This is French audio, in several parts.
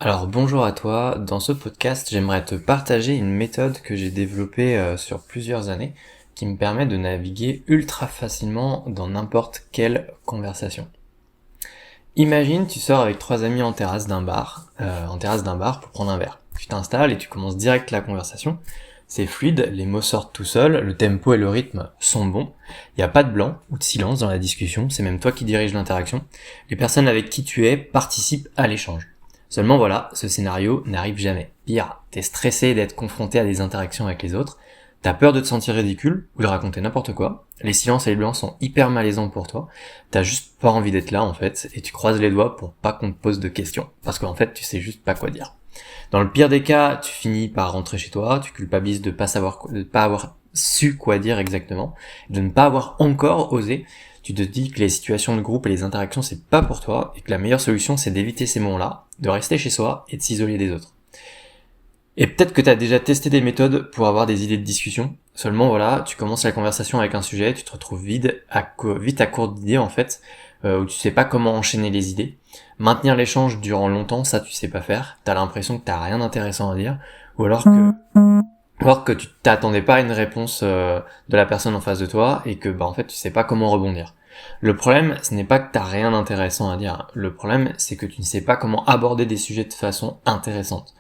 Alors bonjour à toi, dans ce podcast j'aimerais te partager une méthode que j'ai développée sur plusieurs années qui me permet de naviguer ultra facilement dans n'importe quelle conversation. Imagine tu sors avec trois amis en terrasse d'un bar pour prendre un verre. Tu t'installes et tu commences direct la conversation. C'est fluide, les mots sortent tout seuls, le tempo et le rythme sont bons. Il n'y a pas de blanc ou de silence dans la discussion, c'est même toi qui diriges l'interaction. Les personnes avec qui tu es participent à l'échange. Seulement voilà, ce scénario n'arrive jamais. Pire, t'es stressé d'être confronté à des interactions avec les autres, t'as peur de te sentir ridicule ou de raconter n'importe quoi, les silences et les blancs sont hyper malaisants pour toi, t'as juste pas envie d'être là en fait, et tu croises les doigts pour pas qu'on te pose de questions, parce qu'en fait tu sais juste pas quoi dire. Dans le pire des cas, tu finis par rentrer chez toi, tu culpabilises de pas avoir su quoi dire exactement, de ne pas avoir encore osé. Tu te dis que les situations de groupe et les interactions c'est pas pour toi, et que la meilleure solution c'est d'éviter ces moments-là, de rester chez soi et de s'isoler des autres. Et peut-être que tu as déjà testé des méthodes pour avoir des idées de discussion. Seulement voilà, tu commences la conversation avec un sujet, tu te retrouves vite à court d'idées en fait, où tu sais pas comment enchaîner les idées. Maintenir l'échange durant longtemps, ça tu sais pas faire. T'as l'impression que t'as rien d'intéressant à dire, ou alors que tu t'attendais pas à une réponse de la personne en face de toi et que en fait tu sais pas comment rebondir. Le problème, ce n'est pas que t'as rien d'intéressant à dire. Le problème, c'est que tu ne sais pas comment aborder des sujets de façon intéressante.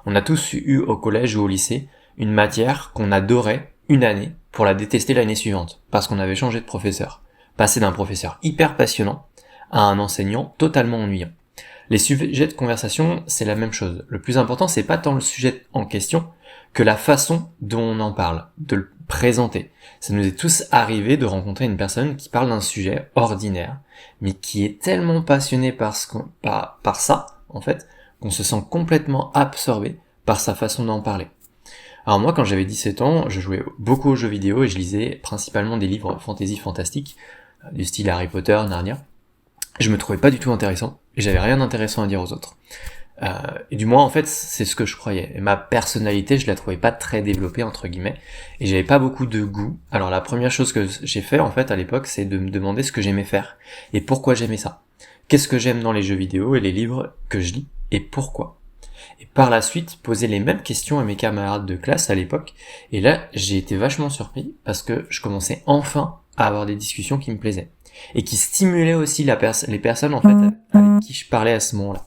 On a tous eu au collège ou au lycée une matière qu'on adorait une année pour la détester l'année suivante, parce qu'on avait changé de professeur. Passer d'un professeur hyper passionnant à un enseignant totalement ennuyant. Les sujets de conversation, c'est la même chose. Le plus important, c'est pas tant le sujet en question que la façon dont on en parle, de le présenter. Ça nous est tous arrivé de rencontrer une personne qui parle d'un sujet ordinaire, mais qui est tellement passionnée par ça, en fait, qu'on se sent complètement absorbé par sa façon d'en parler. Alors moi, quand j'avais 17 ans, je jouais beaucoup aux jeux vidéo et je lisais principalement des livres fantasy fantastiques, du style Harry Potter, Narnia. Je me trouvais pas du tout intéressant, et j'avais rien d'intéressant à dire aux autres. Et du moins, en fait, c'est ce que je croyais. Et ma personnalité, je la trouvais pas très développée, entre guillemets, et j'avais pas beaucoup de goût. Alors la première chose que j'ai fait, en fait, à l'époque, c'est de me demander ce que j'aimais faire, et pourquoi j'aimais ça. Qu'est-ce que j'aime dans les jeux vidéo et les livres que je lis, et pourquoi. Et par la suite, poser les mêmes questions à mes camarades de classe à l'époque, et là, j'ai été vachement surpris, parce que je commençais enfin à avoir des discussions qui me plaisaient, et qui stimulaient aussi les personnes, en fait, avec qui je parlais à ce moment-là.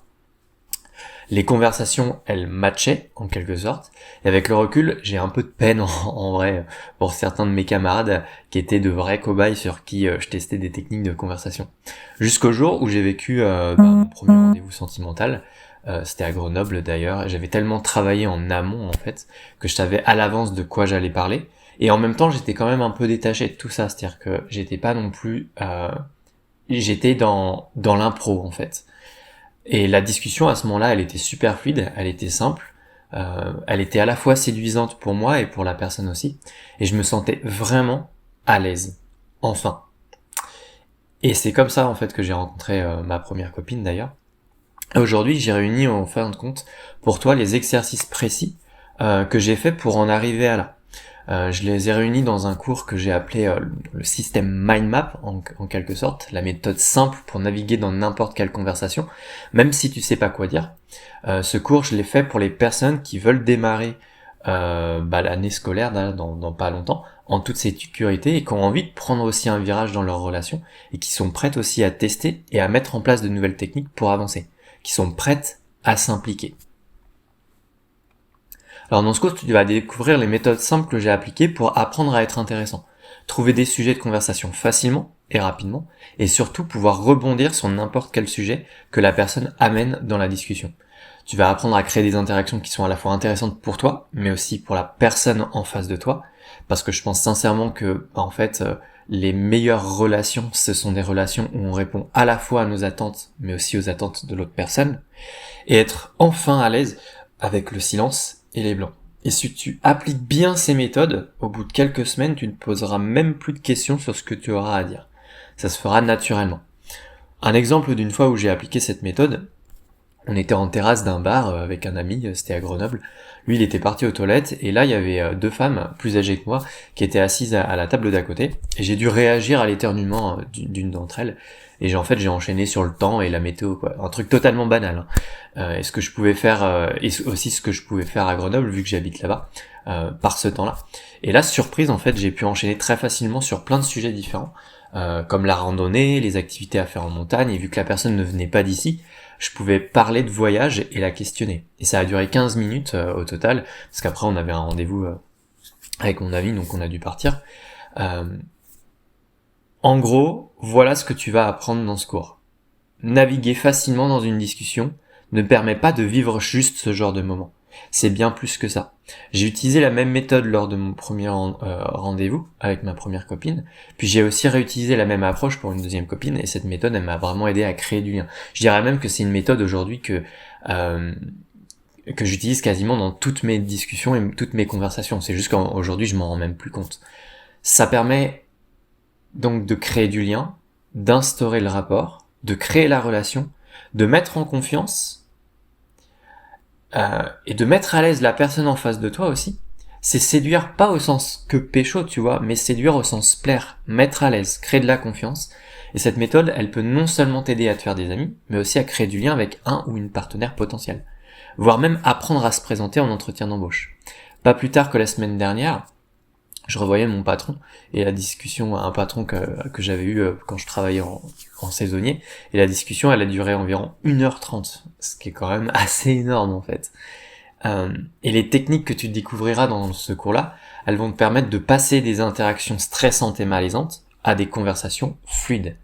Les conversations, elles matchaient, en quelque sorte, et avec le recul, j'ai un peu de peine, en vrai, pour certains de mes camarades, qui étaient de vrais cobayes sur qui je testais des techniques de conversation. Jusqu'au jour où j'ai vécu mon premier rendez-vous sentimental, c'était à Grenoble d'ailleurs, et j'avais tellement travaillé en amont, en fait, que je savais à l'avance de quoi j'allais parler, et en même temps, j'étais quand même un peu détaché de tout ça, c'est-à-dire que j'étais pas non plus... j'étais dans l'impro, en fait. Et la discussion à ce moment-là, elle était super fluide, elle était simple, elle était à la fois séduisante pour moi et pour la personne aussi, et je me sentais vraiment à l'aise, enfin. Et c'est comme ça en fait que j'ai rencontré ma première copine d'ailleurs. Et aujourd'hui, j'ai réuni en fin de compte pour toi les exercices précis que j'ai fait pour en arriver à là. Je les ai réunis dans un cours que j'ai appelé le système mind map en quelque sorte, la méthode simple pour naviguer dans n'importe quelle conversation, même si tu sais pas quoi dire. Ce cours, je l'ai fait pour les personnes qui veulent démarrer l'année scolaire dans pas longtemps, en toute sécurité, et qui ont envie de prendre aussi un virage dans leur relation, et qui sont prêtes aussi à tester et à mettre en place de nouvelles techniques pour avancer, qui sont prêtes à s'impliquer. Alors dans ce cours, tu vas découvrir les méthodes simples que j'ai appliquées pour apprendre à être intéressant, trouver des sujets de conversation facilement et rapidement, et surtout pouvoir rebondir sur n'importe quel sujet que la personne amène dans la discussion. Tu vas apprendre à créer des interactions qui sont à la fois intéressantes pour toi, mais aussi pour la personne en face de toi, parce que je pense sincèrement que, en fait, les meilleures relations, ce sont des relations où on répond à la fois à nos attentes, mais aussi aux attentes de l'autre personne, et être enfin à l'aise avec le silence et les blancs. Et si tu appliques bien ces méthodes, au bout de quelques semaines, tu ne poseras même plus de questions sur ce que tu auras à dire. Ça se fera naturellement. Un exemple d'une fois où j'ai appliqué cette méthode, On était en terrasse d'un bar avec un ami, c'était à Grenoble. Lui, il était parti aux toilettes et là, il y avait deux femmes plus âgées que moi qui étaient assises à la table d'à côté. Et j'ai dû réagir à l'éternuement d'une d'entre elles. Et j'ai enchaîné sur le temps et la météo, quoi. Un truc totalement banal, hein. Et ce que je pouvais faire, et aussi ce que je pouvais faire à Grenoble vu que j'habite là-bas, par ce temps-là. Et là, surprise, en fait, j'ai pu enchaîner très facilement sur plein de sujets différents, comme la randonnée, les activités à faire en montagne. Et vu que la personne ne venait pas d'ici, je pouvais parler de voyage et la questionner. Et ça a duré 15 minutes au total, parce qu'après on avait un rendez-vous avec mon ami, donc on a dû partir. Euh, en gros, voilà ce que tu vas apprendre dans ce cours. Naviguer facilement dans une discussion ne permet pas de vivre juste ce genre de moment. C'est bien plus que ça. J'ai utilisé la même méthode lors de mon premier rendez-vous avec ma première copine, puis j'ai aussi réutilisé la même approche pour une deuxième copine, et cette méthode, elle m'a vraiment aidé à créer du lien. Je dirais même que c'est une méthode aujourd'hui que j'utilise quasiment dans toutes mes discussions et toutes mes conversations. C'est juste qu'aujourd'hui, je m'en rends même plus compte. Ça permet donc de créer du lien, d'instaurer le rapport, de créer la relation, de mettre en confiance, et de mettre à l'aise la personne en face de toi aussi. C'est séduire pas au sens que pécho, tu vois, mais séduire au sens plaire, mettre à l'aise, créer de la confiance. Et cette méthode, elle peut non seulement t'aider à te faire des amis, mais aussi à créer du lien avec un ou une partenaire potentielle. Voire même apprendre à se présenter en entretien d'embauche. Pas plus tard que la semaine dernière, je revoyais mon patron et la discussion, un patron que j'avais eu quand je travaillais en saisonnier, et la discussion elle a duré environ 1h30, ce qui est quand même assez énorme en fait. Et les techniques que tu découvriras dans ce cours-là, elles vont te permettre de passer des interactions stressantes et malaisantes à des conversations fluides.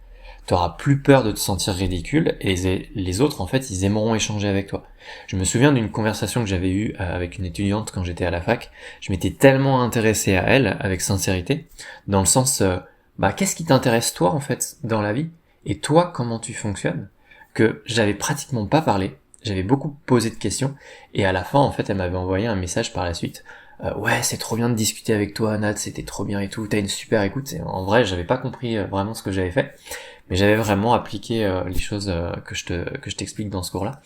T'auras plus peur de te sentir ridicule et les autres en fait ils aimeront échanger avec toi. Je me souviens d'une conversation que j'avais eue avec une étudiante quand j'étais à la fac. Je m'étais tellement intéressé à elle avec sincérité, dans le sens qu'est-ce qui t'intéresse toi en fait dans la vie et toi comment tu fonctionnes, que j'avais pratiquement pas parlé. J'avais beaucoup posé de questions et à la fin en fait elle m'avait envoyé un message par la suite. Ouais, c'est trop bien de discuter avec toi Nat, c'était trop bien et tout, t'as une super écoute. Et en vrai j'avais pas compris vraiment ce que j'avais fait, mais j'avais vraiment appliqué les choses que je t'explique dans ce cours-là.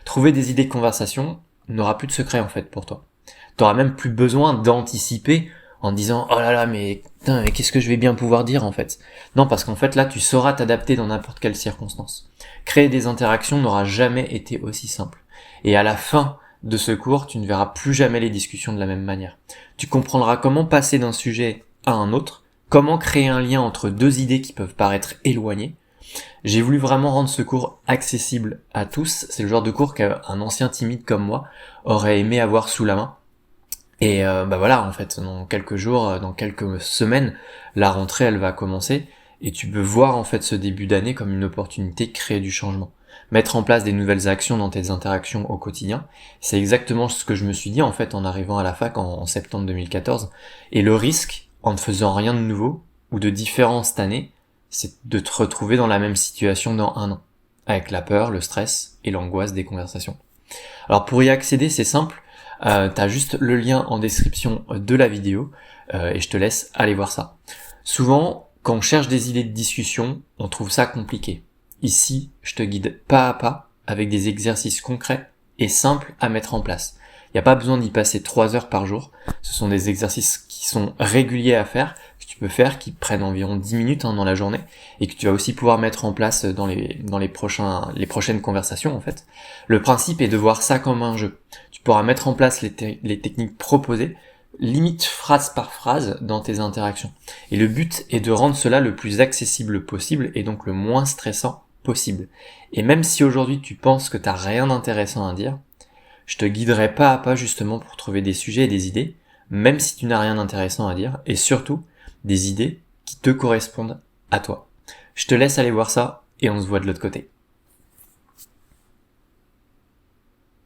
Trouver des idées de conversation n'aura plus de secret en fait pour toi. T'auras même plus besoin d'anticiper en disant oh là là mais putain mais qu'est-ce que je vais bien pouvoir dire en fait. Non, parce qu'en fait là tu sauras t'adapter dans n'importe quelle circonstance. Créer des interactions n'aura jamais été aussi simple. Et à la fin de ce cours, tu ne verras plus jamais les discussions de la même manière. Tu comprendras comment passer d'un sujet à un autre, comment créer un lien entre deux idées qui peuvent paraître éloignées. J'ai voulu vraiment rendre ce cours accessible à tous. C'est le genre de cours qu'un ancien timide comme moi aurait aimé avoir sous la main. Et voilà, en fait, dans quelques jours, dans quelques semaines, la rentrée, elle va commencer. Et tu peux voir en fait ce début d'année comme une opportunité de créer du changement. Mettre en place des nouvelles actions dans tes interactions au quotidien. C'est exactement ce que je me suis dit en fait en arrivant à la fac en septembre 2014. Et le risque, en ne faisant rien de nouveau ou de différent cette année, c'est de te retrouver dans la même situation dans un an, avec la peur, le stress et l'angoisse des conversations. Alors pour y accéder, c'est simple, t'as juste le lien en description de la vidéo, et je te laisse aller voir ça. Souvent, quand on cherche des idées de discussion, on trouve ça compliqué. Ici, je te guide pas à pas, avec des exercices concrets et simples à mettre en place. Il n'y a pas besoin d'y passer 3 heures par jour, ce sont des exercices qui sont réguliers à faire, que tu peux faire, qui prennent environ 10 minutes dans la journée, et que tu vas aussi pouvoir mettre en place dans les prochaines conversations en fait. Le principe est de voir ça comme un jeu. Tu pourras mettre en place les techniques proposées, limite phrase par phrase dans tes interactions. Et le but est de rendre cela le plus accessible possible, et donc le moins stressant possible. Et même si aujourd'hui tu penses que t'as rien d'intéressant à dire, je te guiderai pas à pas justement pour trouver des sujets et des idées, même si tu n'as rien d'intéressant à dire, et surtout, des idées qui te correspondent à toi. Je te laisse aller voir ça, et on se voit de l'autre côté.